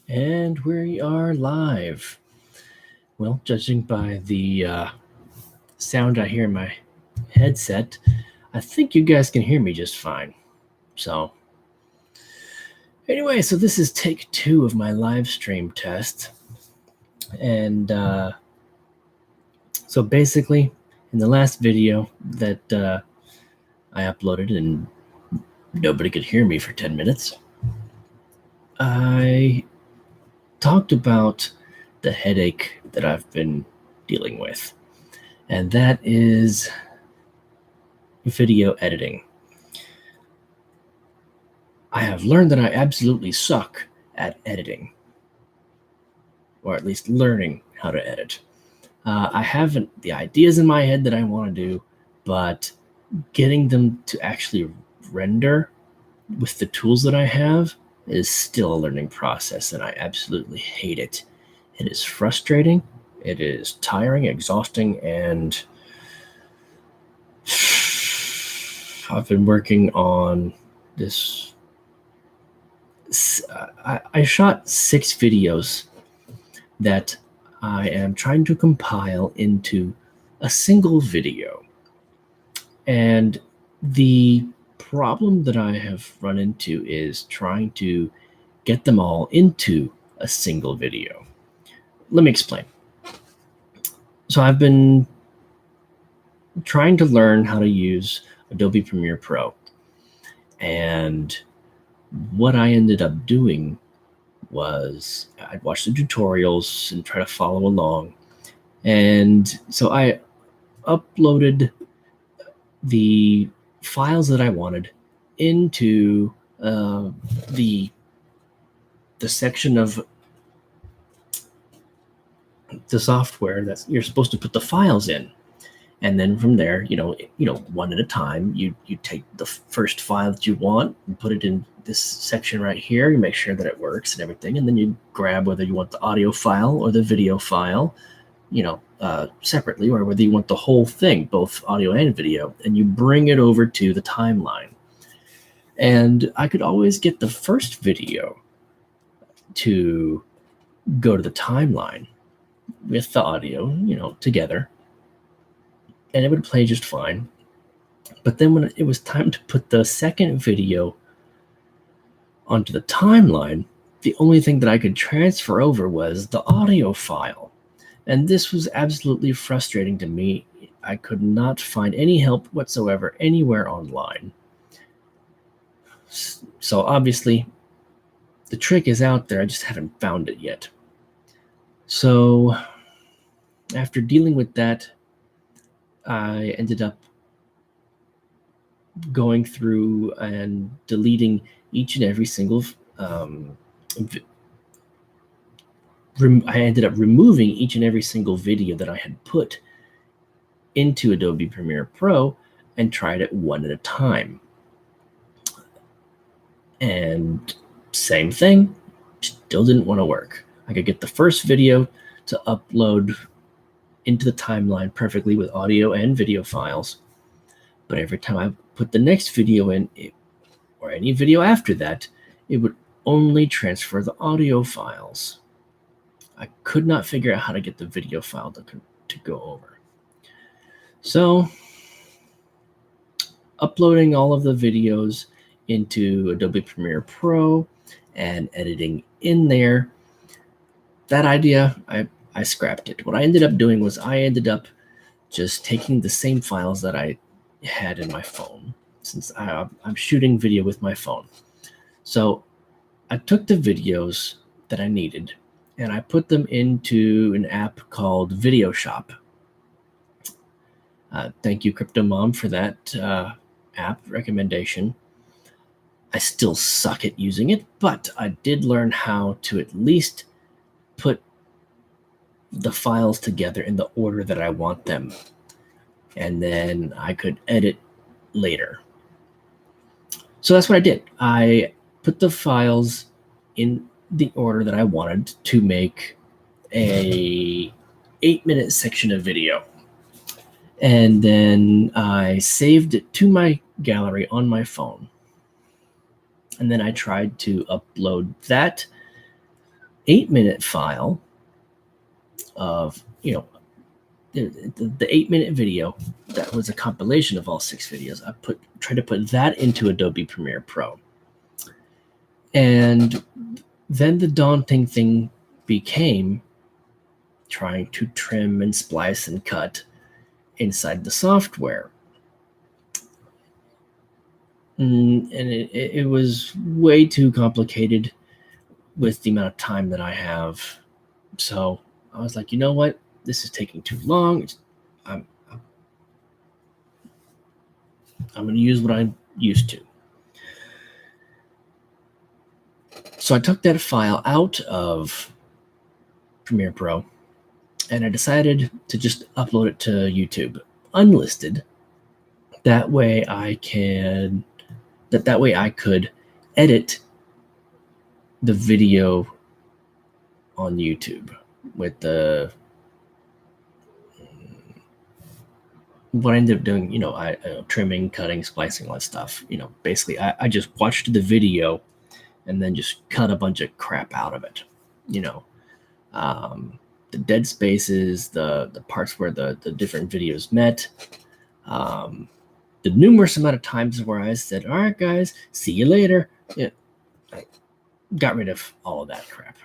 And we are live. Well, judging by the sound I hear in my headset, I think you guys can hear me just fine. So, anyway, so this is take 2 of my live stream test. And so basically, in the last video that I uploaded and nobody could hear me for 10 minutes, I talked about the headache that I've been dealing with. And that is video editing. I have learned that I absolutely suck at editing, or at least learning how to edit. I have the ideas in my head that I want to do, but getting them to actually render with the tools that I have is still a learning process, and I absolutely hate it. It is frustrating, it is tiring, exhausting, and I've been working on this. I shot 6 videos that I am trying to compile into a single video. And the problem that I have run into is trying to get them all into a single video. Let me explain. So I've been trying to learn how to use Adobe Premiere Pro. And what I ended up doing was I'd watch the tutorials and try to follow along. And so I uploaded the files that I wanted into the section of the software that you're supposed to put the files in. And then from there, one at a time, you take the first file that you want and put it in this section right here. You make sure that it works and everything. And then you grab whether you want the audio file or the video file, separately, or whether you want the whole thing, both audio and video, and you bring it over to the timeline. And I could always get the first video to go to the timeline with the audio, together. And it would play just fine. But then when it was time to put the second video onto the timeline, the only thing that I could transfer over was the audio file. And this was absolutely frustrating to me. I could not find any help whatsoever anywhere online. So obviously, the trick is out there. I just haven't found it yet. So after dealing with that, I ended up going through and deleting each and every single I ended up removing each and every single video that I had put into Adobe Premiere Pro and tried it one at a time. And same thing, still didn't want to work. I could get the first video to upload into the timeline perfectly with audio and video files. But every time I put the next video in, or any video after that, it would only transfer the audio files. I could not figure out how to get the video file to go over. So uploading all of the videos into Adobe Premiere Pro and editing in there, that idea, I scrapped it. What I ended up doing was I ended up just taking the same files that I had in my phone, since I'm shooting video with my phone. So I took the videos that I needed and I put them into an app called VideoShop. Thank you, Crypto Mom, for that app recommendation. I still suck at using it, but I did learn how to at least put the files together in the order that I want them. And then I could edit later. So that's what I did. I put the files in the order that I wanted to make a 8-minute section of video. And then I saved it to my gallery on my phone. And then I tried to upload that 8-minute file of, the 8-minute video that was a compilation of all 6 videos. I tried to put that into Adobe Premiere Pro. And then the daunting thing became trying to trim and splice and cut inside the software. And it was way too complicated with the amount of time that I have. So I was like, you know what? This is taking too long. I'm going to use what I'm used to. So I took that file out of Premiere Pro and I decided to just upload it to YouTube unlisted. That way I could edit the video on YouTube with what I ended up doing, trimming, cutting, splicing, all that stuff. Basically I just watched the video and then just cut a bunch of crap out of it. The dead spaces, the parts where the different videos met, the numerous amount of times where I said, all right, guys, see you later. Yeah, I got rid of all of that crap.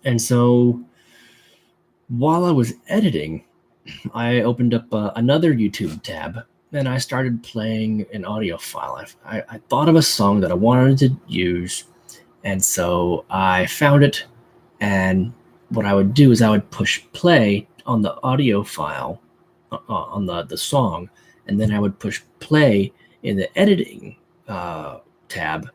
And so while I was editing, I opened up another YouTube tab and I started playing an audio file. I thought of a song that I wanted to use. And so I found it. And what I would do is I would push play on the audio file on the song. And then I would push play in the editing tab.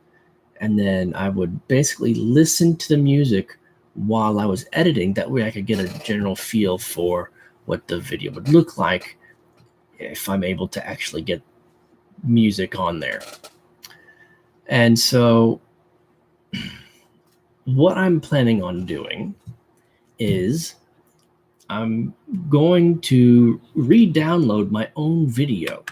And then I would basically listen to the music while I was editing. That way I could get a general feel for what the video would look like if I'm able to actually get music on there. And so what I'm planning on doing is I'm going to re-download my own video.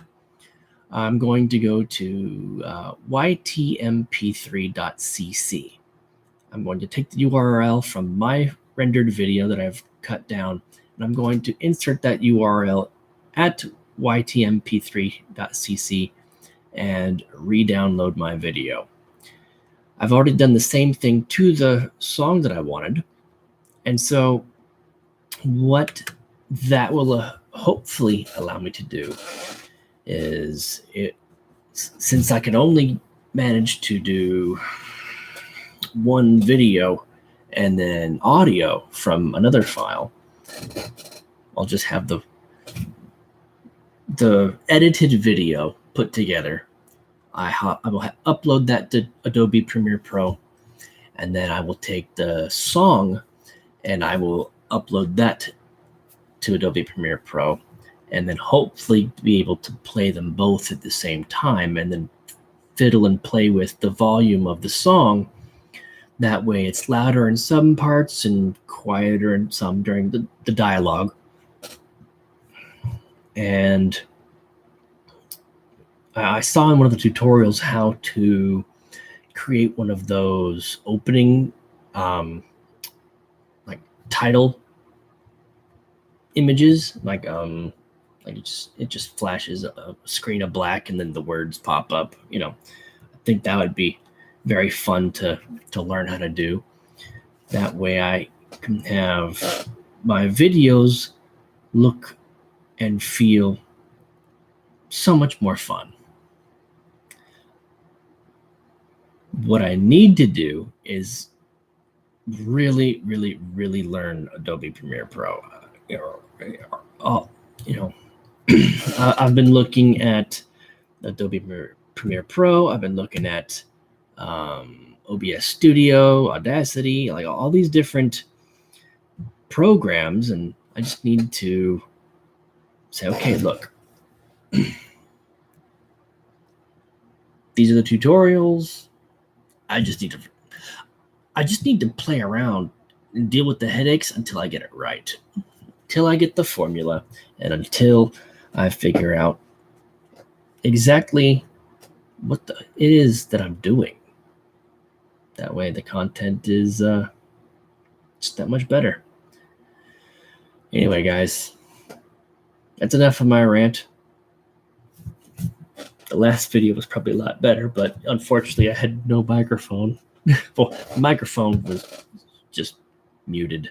I'm going to go to ytmp3.cc. I'm going to take the URL from my rendered video that I've cut down, and I'm going to insert that URL at ytmp3.cc and re-download my video. I've already done the same thing to the song that I wanted. And so what that will hopefully allow me to do is, since I can only manage to do one video and then audio from another file, I'll just have the edited video put together. I will upload that to Adobe Premiere Pro, and then I will take the song and I will upload that to Adobe Premiere Pro, and then hopefully be able to play them both at the same time and then fiddle and play with the volume of the song. That way it's louder in some parts and quieter in some during the dialogue. And I saw in one of the tutorials how to create one of those opening like title images, like it just flashes a screen of black and then the words pop up. I think that would be very fun to learn how to do. That way I can have my videos look and feel so much more fun. What I need to do is really, really, really learn Adobe Premiere Pro. I've been looking at Adobe Premiere Pro. I've been looking at OBS Studio, Audacity, like all these different programs, and I just need to say, okay, look, these are the tutorials. I just need to play around and deal with the headaches until I get it right, until I get the formula, and until I figure out exactly what it is that I'm doing. That way the content is just that much better. Anyway, guys, that's enough of my rant. The last video was probably a lot better, but unfortunately I had no microphone. Well, the microphone was just muted.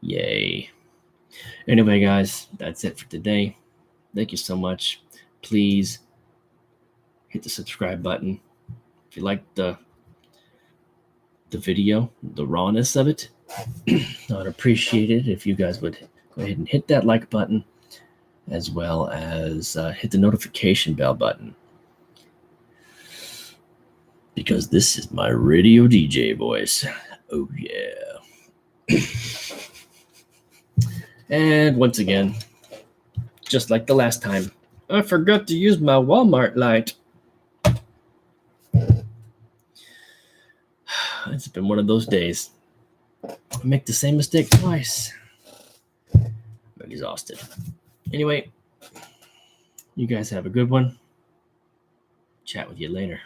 Yay. Anyway, guys, that's it for today. Thank you so much. Please hit the subscribe button. If you like the video, the rawness of it, I would appreciate it if you guys would go ahead and hit that like button, as well as hit the notification bell button. Because this is my radio DJ voice. Oh, yeah. And once again, just like the last time, I forgot to use my Walmart light. It's been one of those days. I make the same mistake twice. I'm exhausted. Anyway, you guys have a good one. Chat with you later.